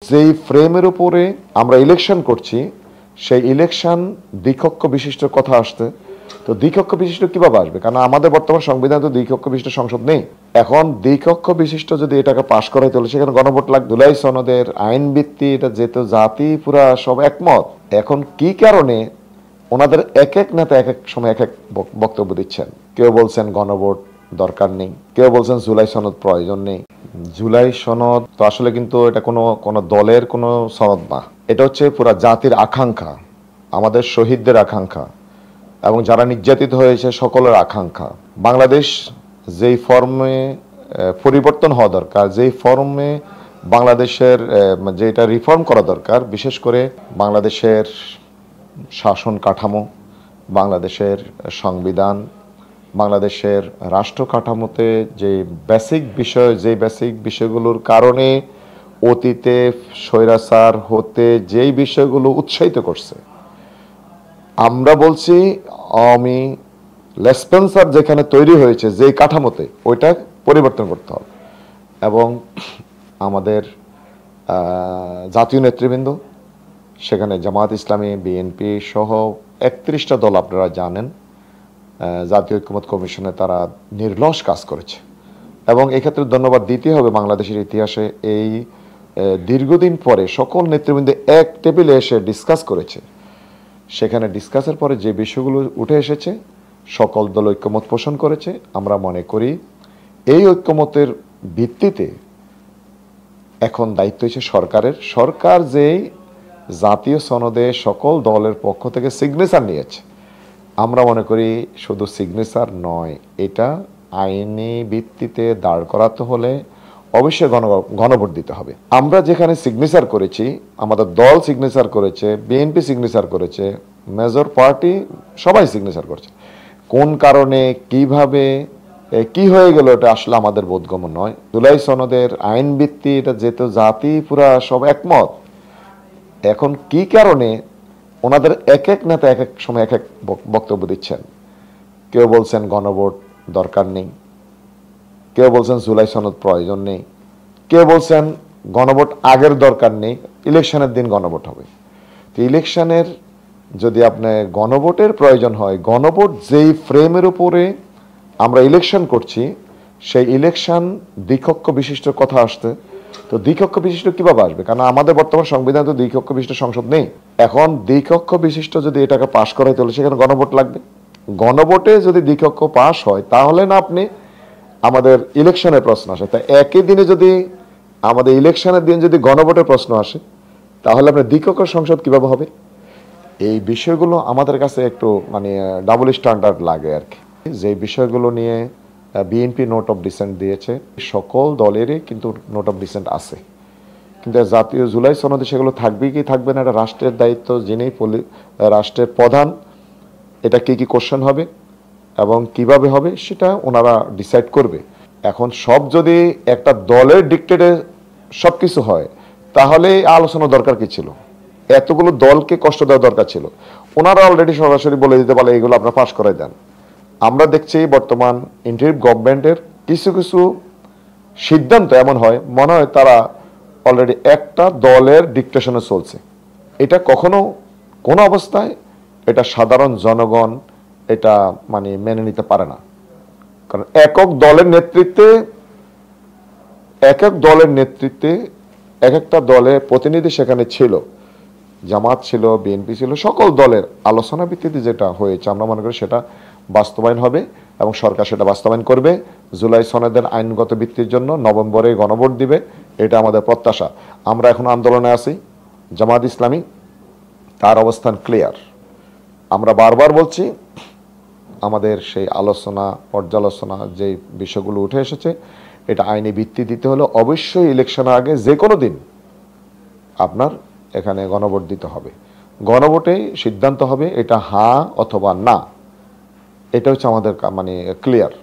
যেই ফ্রেমের উপরে আমরা ইলেকশন করছি সেই ইলেকশন দ্বিকক্ষ বিশিষ্ট কথা আসতে, তো দ্বিকক্ষ বিশিষ্ট কিভাবে আসবে? কারণ আমাদের বর্তমান সংবিধান তো দ্বিকক্ষ বিশিষ্ট সংসদ নেই। এখন দ্বিকক্ষ বিশিষ্ট যদি এটাকে পাশ করাই তাহলে সেখানে গণভোট লাগবে। জুলাই সনদের আইন ভিত্তি এটা যেহেতু জাতি পুরা সব একমত, এখন কি কারণে ওনাদের এক এক নেতা এক এক সময় এক এক বক্তব্য দিচ্ছেন? কেউ বলছেন গণভোট দরকার নেই, কেউ বলছেন জুলাই সনদ প্রয়োজন নেই। জুলাই সনদ তো আসলে কিন্তু এটা কোনো দলের কোনো সনদ না, এটা হচ্ছে পুরা জাতির আকাঙ্ক্ষা, আমাদের শহীদদের আকাঙ্ক্ষা এবং যারা নির্যাতিত হয়েছে সকলের আকাঙ্ক্ষা। বাংলাদেশ যেই ফর্মে পরিবর্তন হওয়া দরকার, যেই ফর্মে বাংলাদেশের যেটা রিফর্ম করা দরকার, বিশেষ করে বাংলাদেশের শাসন কাঠামো, বাংলাদেশের সংবিধান, বাংলাদেশের রাষ্ট্র কাঠামোতে যে বেসিক বিষয়গুলোর কারণে অতীতে স্বৈরাচার হতে যেই বিষয়গুলো উৎসাহিত করছে, আমরা বলছি আওয়ামী লেসপেন্সার যেখানে তৈরি হয়েছে যেই কাঠামোতে, ওইটা পরিবর্তন করতে হবে। এবং আমাদের জাতীয় নেতৃবৃন্দ, সেখানে জামায়াত ইসলামী, বিএনপি সহ 31টা দল আপনারা জানেন, জাতীয় ঐক্যমত্য কমিশনে তারা নির্লস কাজ করেছে। এবং এক্ষেত্রে ধন্যবাদ দিতে হবে বাংলাদেশের ইতিহাসে এই দীর্ঘদিন পরে সকল নেতৃবৃন্দ এক টেবিলে এসে ডিসকাস করেছে। সেখানে ডিসকাসের পরে যে বিষয়গুলো উঠে এসেছে সকল দল ঐক্যমত পোষণ করেছে। আমরা মনে করি এই ঐক্যমতের ভিত্তিতে এখন দায়িত্ব হচ্ছে সরকারের। সরকার যেই জাতীয় সনদে সকল দলের পক্ষ থেকে সিগনেচার নিয়েছে, আমরা মনে করি শুধু সিগনেচার নয়, এটা আইনি ভিত্তিতে দাঁড় করাতে হলে অবশ্যই গণভোট দিতে হবে। আমরা যেখানে সিগনেচার করেছি, আমাদের দল সিগনেচার করেছে, বিএনপি সিগনেচার করেছে, মেজর পার্টি সবাই সিগনেচার করেছে। কোন কারণে কিভাবে কি হয়ে গেল এটা আসলে আমাদের বোধগম্য নয়। জুলাই সনদের আইন ভিত্তি এটা যেহেতু জাতি পুরা সব একমত, এখন কি কারণে ওনাদের এক এক নেতা এক এক সময় এক এক বক্তব্য দিচ্ছেন? কেউ বলছেন গণভোট দরকার নেই, কেউ বলছেন জুলাই সনদ প্রয়োজন নেই, কেউ বলছেন গণভোট আগের দরকার নেই, ইলেকশনের দিন গণভোট হবে। তো ইলেকশনের যদি আপনার গণভোটের প্রয়োজন হয়, গণভোট যেই ফ্রেমের উপরে আমরা ইলেকশন করছি সেই ইলেকশন দ্বিকক্ষ বিশিষ্ট কথা আসতে, তো দ্বিকক্ষ বিশিষ্ট কিভাবে আসবে? কারণ আমাদের বর্তমান সংবিধান তো দ্বিকক্ষ বিশিষ্ট সংসদ নেই। এখন দ্বিকক্ষ বিশিষ্ট যদি এটাকে পাশ করাই তাহলে সেখানে গণভোট লাগবে। গণভোটে যদি দ্বিকক্ষ পাশ হয় তাহলে না আপনি আমাদের ইলেকশনের প্রশ্ন আসে। তা একই দিনে যদি আমাদের ইলেকশনের দিন যদি গণভোটের প্রশ্ন আসে তাহলে আপনার দ্বিকক্ষ সংসদ কিভাবে হবে? এই বিষয়গুলো আমাদের কাছে একটু ডাবল স্ট্যান্ডার্ড লাগে আর কি। যে বিষয়গুলো নিয়ে বিএনপি নোট অফ ডিসেন্ট দিয়েছে, সকল দলেরই কিন্তু নোট অফ ডিসেন্ট আছে, কিন্তু জাতীয় জুলাই সনদে সেগুলো থাকবে কি থাকবে না, এটা রাষ্ট্রের দায়িত্ব। যিনি রাষ্ট্রের প্রধান, এটা কি কোশ্চেন হবে এবং কিভাবে হবে সেটা ওনারা ডিসাইড করবে। এখন সব যদি একটা দলের ডিক্টেটে সব কিছু হয় তাহলে আলোচনা দরকার কি ছিল? এতগুলো দলকে কষ্ট দেওয়া দরকার ছিল? ওনারা অলরেডি সরাসরি বলে দিতে পারে এগুলো আপনারা পাশ করাই দেন। আমরা দেখছি বর্তমান ইন্টারিম গভর্নমেন্টের কিছু কিছু সিদ্ধান্ত এমন হয় মনে হয় তারা অলরেডি একটা দলের ডিকটেশনে চলছে। এটা কখনো কোনো অবস্থায় এটা সাধারণ জনগণ এটা মেনে নিতে পারে না। কারণ একক দলের নেতৃত্বে এক একটা দলের প্রতিনিধি সেখানে ছিল, জামাত ছিল, বিএনপি ছিল, সকল দলের আলোচনা ভিত্তিতে যেটা হয়েছে আমরা মনে করি সেটা বাস্তবায়ন হবে এবং সরকার সেটা বাস্তবায়ন করবে। জুলাই সনদের আইনগত ভিত্তির জন্য নভেম্বরে গণভোট দিবে, এটা আমাদের প্রত্যাশা। আমরা এখন আন্দোলনে আছি, জামাত ইসলামী তার অবস্থান ক্লিয়ার। আমরা বারবার বলছি আমাদের সেই আলোচনা পর্যালোচনা যে বিষয়গুলো উঠে এসেছে এটা আইনি ভিত্তি দিতে হলে অবশ্যই ইলেকশনের আগে যে কোনো দিন আপনার এখানে গণভোট দিতে হবে। গণভোটে সিদ্ধান্ত হবে এটা হ্যাঁ অথবা না, এটা হচ্ছে আমাদের ক্লিয়ার।